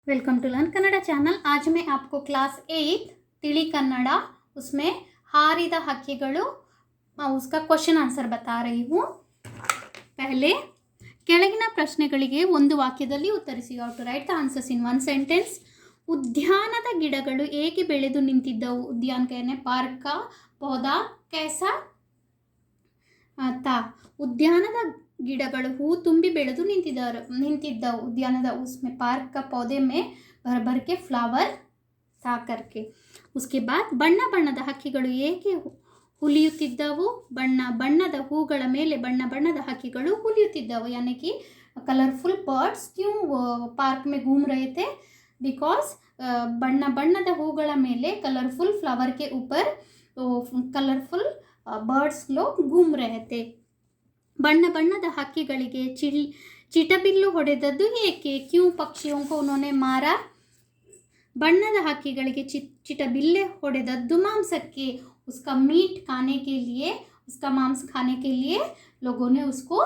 Welcome to learn Kannada channel. आज मैं आपको क्लास 8 तिಳಿ कन्नड़ उसमें हारिದ ಹಕ್ಕಿಗಳು उसका क्वेश्चन आंसर बता रही हूँ। पहले ಕೆಳಗಿನ ಪ್ರಶ್ನೆಗಳಿಗೆ ಒಂದು ವಾಕ್ಯದಲ್ಲಿ ಉತ್ತರಿಸಿ. You have to write the answers in one sentence. ಉದ್ಯಾನದ ಗಿಡಗಳು ಏಕೆ ಬೆಳೆದು ನಿಂತಿದ್ದವು? ಉದ್ಯಾನ कहने पार्क का पौधा कैसा था? ಉದ್ಯಾನದ ಗಿಡಗಳು ಹೂ ತುಂಬಿ ಬೆಳೆದು ನಿಂತಿದ್ದವು. ಉದ್ಯಾನದ उसमें पार्क का पौधे में भर भर के फ्लावर था करके. उसके बाद ಬಣ್ಣ ಬಣ್ಣದ ಹಕ್ಕಿಗಳು ಏಕೆ ಹುಲಿಯುತ್ತಿದ್ದವು? ಬಣ್ಣದ ಹೂಗಳ ಮೇಲೆ ಬಣ್ಣದ ಹಕ್ಕಿಗಳು ಹುಲಿಯುತ್ತಿದ್ದವು. यानी कि कलरफुल बर्ड्स क्यों पार्क में घूम रहे थे? बिकॉज ಬಣ್ಣದ ಹೂಗಳ ಮೇಲೆ कलरफुल फ्लावर के ऊपर कलरफुल बर्ड्स लोग घूम रहे थे. ಬಣ್ಣದ ಹಕ್ಕಿಗಳಿಗೆ ಚಿಟಬಿಲ್ಲು ಹೊಡೆದದ್ದು ಏಕೆ? ಕ್ಯೂ ಪಕ್ಷಿयों को उन्होंने मारा? ಬಣ್ಣದ ಹಕ್ಕಿಗಳಿಗೆ ಚಿಟಬಿಲ್ಲೆ ಹೊಡೆದದ್ದು ಮಾಂಸಕ್ಕೆ. उसका मीट खाने के लिए, उसका मांस खाने के लिए लोगों ने उसको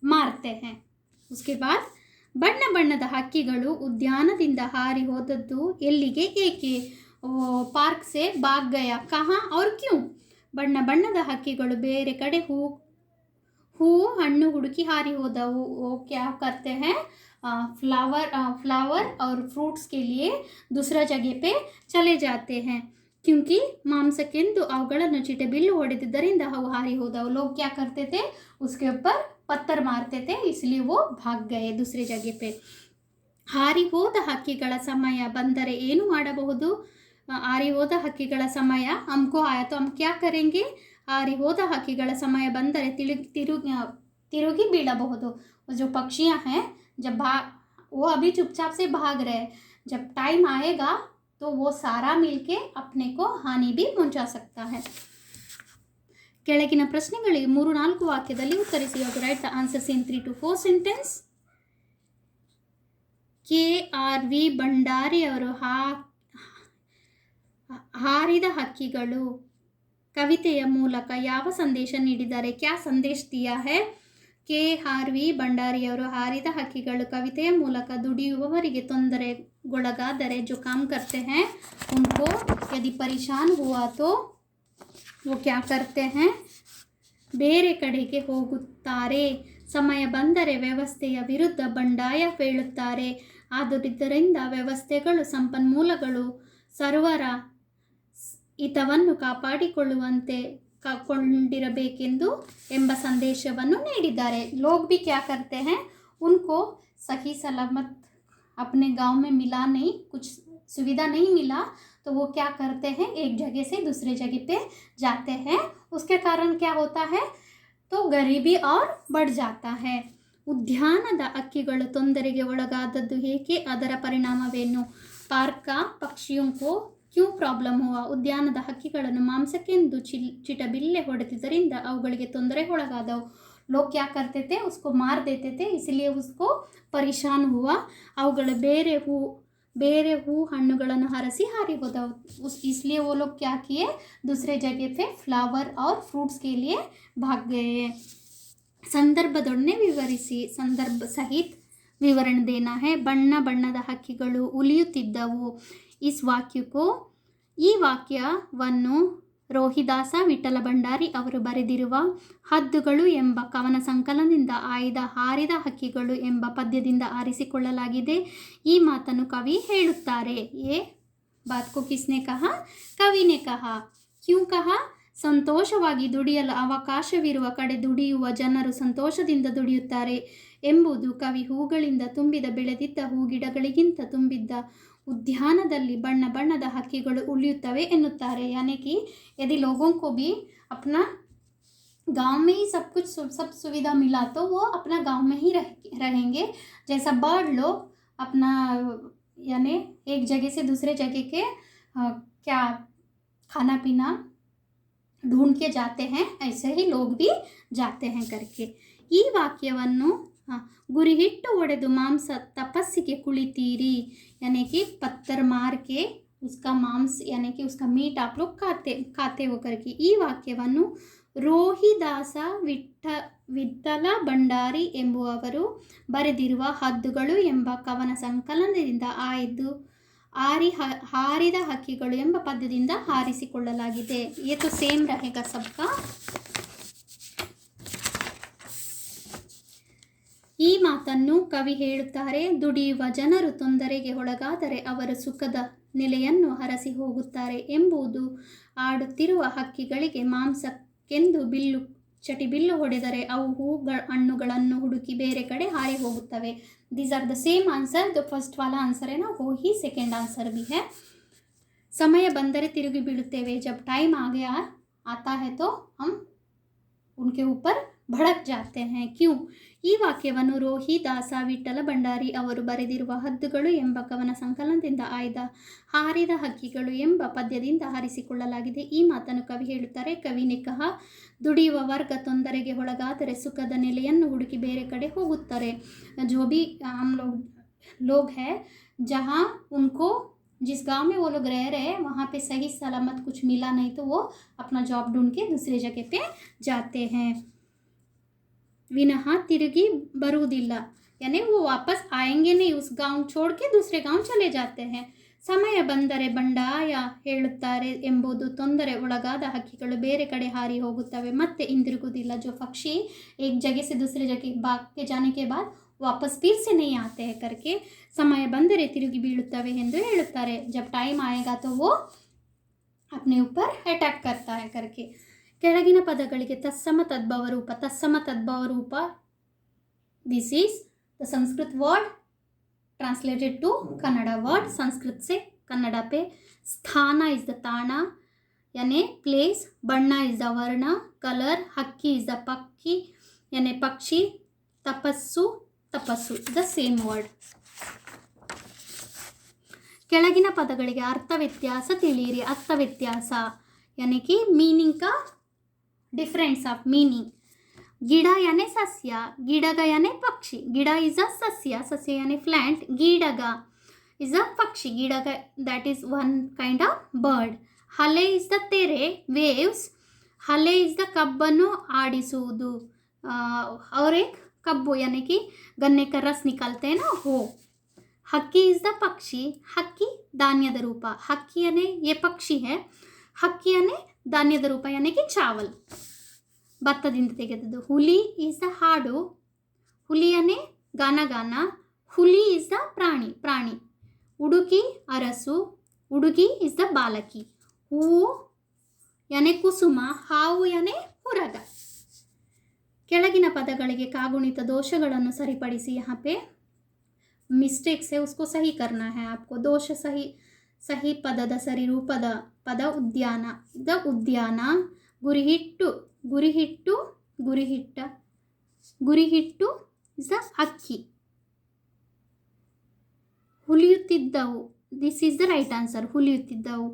मारते हैं. उसके बाद ಬಣ್ಣದ ಹಕ್ಕಿಗಳು ಉದ್ಯಾನದಿಂದ ಹಾರಿ ಹೋದದ್ದು ಎಲ್ಲಿಗೆ ಏಕೆ? ಪಾರ್ಕ್ ಸೆ ಭಾಗ್ ಗಯಾ ಕಹಾ ಔರ್ ಕ್ಯೂ? ಬಣ್ಣದ ಹಕ್ಕಿಗಳು ಬೇರೆ ಕಡೆ ಹೂವು ಹಣ್ಣು ಹುಡುಕಿ ಹಾರಿ ಹೋದವು. क्या करते हैं? फ्लावर और फ्रूट्स के लिए दूसरा जगह पे चले जाते हैं. क्योंकि ಮಾಂಸಕ್ಕೆಂದು ಅವುಗಳನ್ನು ಚಿಟಬಿಲ್ಲು ಹೊಡೆದಿದ್ದರಿಂದ ಅವು ಹಾರಿ ಹೋದವು. लोग क्या करते थे? उसके ऊपर पत्थर मारते थे, इसलिए वो भाग गए दूसरे जगह पे. ಹಾರಿ ಹೋದ ಹಕ್ಕಿಗಳ ಸಮಯ ಬಂದರೆ ಏನು ಮಾಡಬಹುದು? ಹಾರಿ ಹೋದ ಹಕ್ಕಿಗಳ ಸಮಯ हमको आया तो हम क्या करेंगे? ಹಾರಿ ಹೋದ ಹಕ್ಕಿಗಳ ಸಮಯ ಬಂದರೆ ತಿರುಗಿ ಬೀಳಬಹುದು. जो पक्षियां हैं जब वो अभी चुपचाप से भाग रहे, जब टाइम आएगा तो वो सारा मिलके अपने को हानि भी पहुंचा सकता है. ಕೆಳಗಿನ ಪ್ರಶ್ನೆಗಳಿಗೆ 3-4 ವಾಕ್ಯದಲ್ಲಿ ಉತ್ತರಿಸಿ. You have to write the answers in 3 to 4 sentence. KRV Bhandari ಅವರು ಹಾರಿದ ಹಕ್ಕಿಗಳು ಕವಿತೆಯ ಮೂಲಕ ಯಾವ ಸಂದೇಶ ನೀಡಿದ್ದಾರೆ? ಕ್ಯಾ ಸಂದೇಶ ದಿಯಾ ಹೈ? KRV ಭಂಡಾರಿಯವರು ಹಾರಿದ ಹಕ್ಕಿಗಳು ಕವಿತೆಯ ಮೂಲಕ ದುಡಿಯುವವರಿಗೆ ತೊಂದರೆಗೊಳಗಾದರೆ जो काम करते हैं उनको यदि परेशान हुआ तो वो क्या करते हैं? ಬೇರೆ ಕಡೆಗೆ ಹೋಗುತ್ತಾರೆ. ಸಮಯ ಬಂದರೆ ವ್ಯವಸ್ಥೆಯ ವಿರುದ್ಧ ಬಂಡಾಯ ಹೇಳುತ್ತಾರೆ. ಆದುದರಿಂದ ವ್ಯವಸ್ಥೆಗಳು ಸಂಪನ್ಮೂಲಗಳು ಸರ್ವರ ಹಿತವನ್ನು ಕಾಪಾಡಿಕೊಳ್ಳಬೇಕೆಂದು ಎಂಬ ಸಂದೇಶವನ್ನು ನೀಡಿದ್ದಾರೆ. लोग भी क्या करते हैं? उनको सही सलामत अपने गांव में मिला नहीं, कुछ सुविधा नहीं मिला तो वो क्या करते हैं? एक जगह से दूसरे जगह पे जाते हैं. उसके कारण क्या होता है? तो गरीबी और बढ़ जाता है. ಉದ್ಯಾನದ ಹಕ್ಕಿಗಳು ತೊಂದರೆಗೆ ಒಳಗಾದದ್ದು ಏಕೆ? ಅದರ ಪರಿಣಾಮವೇನು? ಪಾರ್ಕ ಪಕ್ಷಿयों को ಕ್ಯೂ ಪ್ರಾಬ್ಲಮ್ ಹುವಾ? ಉದ್ಯಾನದ ಹಕ್ಕಿಗಳನ್ನು ಮಾಂಸಕ್ಕೆಂದು ಚಿಟಬಿಲ್ಲೆ ಹೊಡೆದಿದ್ದರಿಂದ ಅವುಗಳಿಗೆ ತೊಂದರೆ ಒಳಗಾದವು. लोग क्या करते थे? उसको मार देते थे, इसलिए उसको परेशान हुआ. ಅವುಗಳು ಬೇರೆ ಹೂ ಹಣ್ಣುಗಳನ್ನು ಹರಸಿ ಹಾರಿ ಹೋದವು. इसलिए वो लोग क्या किए? दूसरे जगह पे फ्लावर और फ्रूट्स के लिए भाग गए. ಸಂದರ್ಭದೊಡನೆ ವಿವರಿಸಿ. ಸಂದರ್ಭ ಸಹಿತ ವಿವರಣೆ ದೇನಾ ಹೈ. ಬಣ್ಣದ ಹಕ್ಕಿಗಳು ಉಲಿಯುತ್ತಿದ್ದವು. ಈ ವಾಕ್ಯವನ್ನು ರೋಹಿದಾಸ ವಿಠಲ ಭಂಡಾರಿ ಅವರು ಬರೆದಿರುವ ಹದ್ದುಗಳು ಎಂಬ ಕವನ ಸಂಕಲನದಿಂದ ಆಯ್ದ ಹಾರಿದ ಹಕ್ಕಿಗಳು ಎಂಬ ಪದ್ಯದಿಂದ ಆರಿಸಿಕೊಳ್ಳಲಾಗಿದೆ. ಈ ಮಾತನ್ನು ಕವಿ ಹೇಳುತ್ತಾರೆ. ये बात को किसने कहा? कवि ने कहा. क्यों कहा? ಸಂತೋಷವಾಗಿ ದುಡಿಯಲು ಅವಕಾಶವಿರುವ ಕಡೆ ದುಡಿಯುವ ಜನರು ಸಂತೋಷದಿಂದ ದುಡಿಯುತ್ತಾರೆ ಎಂಬುದು ಕವಿ ಹೂಗಳಿಂದ ತುಂಬಿದ ಬೆಳೆದಿದ್ದ ಹೂಗಿಡಗಳಿಗಿಂತ ತುಂಬಿದ್ದ ಉದ್ಯಾನದಲ್ಲಿ ಬಣ್ಣದ ಹಕ್ಕಿಗಳು ಉಳಿಯುತ್ತವೆ ಎನ್ನುತ್ತಾರೆ. यानी कि यदि लोगों को भी अपना गांव में ही सब सुविधा मिला तो वो अपना गांव में ही रहेंगे. जैसा बर्ड लोग अपना यानी एक जगह से दूसरे जगह के क्या खाना पीना ढूंढ के जाते हैं, ऐसे ही लोग भी जाते हैं करके. ಈ ವಾಕ್ಯವನ್ನು ಗುರಿಹಿಟ್ಟು ಹೊಡೆದು ಮಾಂಸ ತಪಸ್ಸಿಗೆ ಕುಳಿತೀರಿ. यानी कि पत्थर मार के उसका मांस यानी कि उसका मीट आप लोग खाते हो करके. ಈ ವಾಕ್ಯವನ್ನು ರೋಹಿದಾಸ ವಿಠ್ಠಲ ಭಂಡಾರಿ ಎಂಬುವವರು ಬರೆದಿರುವ ಹದ್ದುಗಳು ಎಂಬ ಕವನ ಸಂಕಲನದಿಂದ ಆಯ್ದು ಹಾರಿದ ಹಕ್ಕಿಗಳು ಎಂಬ ಪದ್ಯದಿಂದ ಆರಿಸಿಕೊಳ್ಳಲಾಗಿದೆ. ये तो सेम रहेगा सबका. ಈ ಮಾತನ್ನು ಕವಿ ಹೇಳುತ್ತಾರೆ. ದುಡಿಯುವ ಜನರು ತೊಂದರೆಗೆ ಒಳಗಾದರೆ ಅವರು ಸುಖದ ನೆಲೆಯನ್ನು ಹರಸಿ ಹೋಗುತ್ತಾರೆ ಎಂಬುದು. ಆಡುತ್ತಿರುವ ಹಕ್ಕಿಗಳಿಗೆ ಮಾಂಸಕ್ಕೆಂದು ಬಿಲ್ಲು ಹೊಡೆದರೆ ಅವು ಹಣ್ಣುಗಳನ್ನು ಹುಡುಕಿ ಬೇರೆ ಕಡೆ ಹಾರಿ ಹೋಗುತ್ತವೆ. These are the same answer. जो फर्स्ट वाला आंसर है ना वो ही सेकेंड आंसर भी है. समय बंदरे तिरुगी बीಳುತ್ತೇವೆ. जब टाइम आ गया आता है तो हम उनके ऊपर भड़क जाते हैं. क्यों? ಈ ವಾಕ್ಯವನ್ನು ರೋಹಿದಾಸ ವಿಠ್ಠಲ ಭಂಡಾರಿ ಅವರು ಬರೆದಿರುವ ಹದ್ದುಗಳು ಎಂಬ ಕವನ ಸಂಕಲನದಿಂದ ಆಯ್ದ ಹಾರಿದ ಹಕ್ಕಿಗಳು ಎಂಬ ಪದ್ಯದಿಂದ ಆರಿಸಿಕೊಳ್ಳಲಾಗಿದೆ. ಈ ಮಾತನ್ನು ಕವಿ ಹೇಳುತ್ತಾರೆ. ಕವಿನೆ ಕಹ, ದುಡಿಯುವ ವರ್ಗ ತೊಂದರೆಗೆ ಒಳಗಾದರೆ ಸುಖದ ನೆಲೆಯನ್ನು ಹುಡುಕಿ ಬೇರೆ ಕಡೆ ಹೋಗುತ್ತಾರೆ. जो भी हम लोग हैं जहाँ उनको जिस गांव में वो लोग रह रहे हैं वहाँ पे सही सलामत कुछ मिला नहीं तो वो अपना जॉब ढूंढ के दूसरे जगह पे जाते हैं. विनह तिरुगी बरुವುದಿಲ್ಲ, यानी वो वापस आएंगे नहीं. उस गांव छोड़ के दूसरे गांव चले जाते हैं. ಸಮಯ ಬಂದರೆ ಬಂಡಾಯ ಹೇಳುತ್ತಾರೆ ಎಂಬುದು ತೊಂದರೆ ಒಳಗಾದ ಹಕ್ಕಿಗಳು ಬೇರೆ ಕಡೆ ಹಾರಿ ಹೋಗುತ್ತವೆ ಮತ್ತೆ ಹಿಂದಿರುಗುವುದಿಲ್ಲ. जो पक्षी एक जगह से दूसरे जगह भाग के जाने के बाद वापस फिर से नहीं आते हैं करके समय ಬಂದರೆ ತಿರುಗಿ ಬೀಳುತ್ತವೆ ಎಂದು ಹೇಳುತ್ತಾರೆ. जब टाइम आएगा तो वो अपने ऊपर अटैक करता है करके. ಕೆಳಗಿನ ಪದಗಳಿಗೆ ತತ್ಸಮ ತದ್ಭವ ರೂಪ. ತತ್ಸಮ ತದ್ಭವ ರೂಪ, this is the Sanskrit word translated to Kannada word. Sanskrit से कन्नड़ा पे स्थाना इज द ताना यानी प्लेस. बಣ್ಣ इज द वर्ण. कलर. हक्की इज द पक्षी यानी पक्षी. तपस्सु तपस्सु द सेम वर्ड. ಕೆಳಗಿನ ಪದಗಳಿಗೆ ಅರ್ಥ ವ್ಯತ್ಯಾಸ ತಿಳಿಯಿರಿ. ಅರ್ಥ ವ್ಯತ್ಯಾಸ यानी कि मीनिंग का डिफरेंस ऑफ मीनिंग. गिड़ा यानी सस्य. गिड़गा यानी पक्षी. गिड़ा इज अ सस्य. सस्य यानी प्लांट. गिड़गा इज अ पक्षी. गिड़गा that is one kind of bird. हले is the तेरे waves. हले is the कಬ್ಬನ್ನು आडिಸುವುದು. और एक कब्बू यानी कि गन्ने का रस निकालते हैं ना वो. हक्की इज द पक्षी. हक्की धान्यದ ರೂಪ. हक्की यानी ये पक्षी है. हक्की यानी धान्यದ ರೂಪ यानी कि चावल, ಭತ್ತದಿಂದ ತೆಗೆದದ್ದು. ಹುಲಿ ಈಸ್ ದ ಹಾಡು. ಹುಲಿ ಯಾನೆ ಗಾನ. ಹುಲಿ ಈಸ್ ದ ಪ್ರಾಣಿ. ಉಡುಗಿ ಅರಸು. ಉಡುಗಿ ಈಸ್ ದ ಬಾಲಕಿ. ಹೂವು ಯಾನೆ ಕುಸುಮ. ಹಾವು ಯಾನೆ ಹುರಗ. ಕೆಳಗಿನ ಪದಗಳಿಗೆ ಕಾಗುಣಿತ ದೋಷಗಳನ್ನು ಸರಿಪಡಿಸಿ. यहाँ पे मिस्टेक्स है उसको सही करना है आपको. दोष सही ಪದದ ಸರಿ ರೂಪದ ಪದ ಉದ್ಯಾನ. ದ ಉದ್ಯಾನ. ಗುರಿಹಿಟ್ಟು. ಗುರಿಹಿಟ್ಟು ಇಸ್ ದ ಅಕ್ಕಿ. ಹುಲಿಯುತ್ತಿದ್ದವು. This is the right answer. ಹುಲಿಯುತ್ತಿದ್ದವು.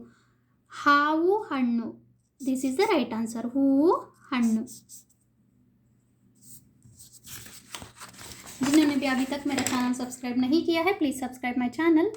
ಹಾವು ಹಣ್ಣು. This is the right answer. ಹೂವು ಹಣ್ಣು. जिन्होंने भी अभी तक मेरा चैनल सब्सक्राइब नहीं किया है प्लीज़ सब्सक्राइब माई चैनल.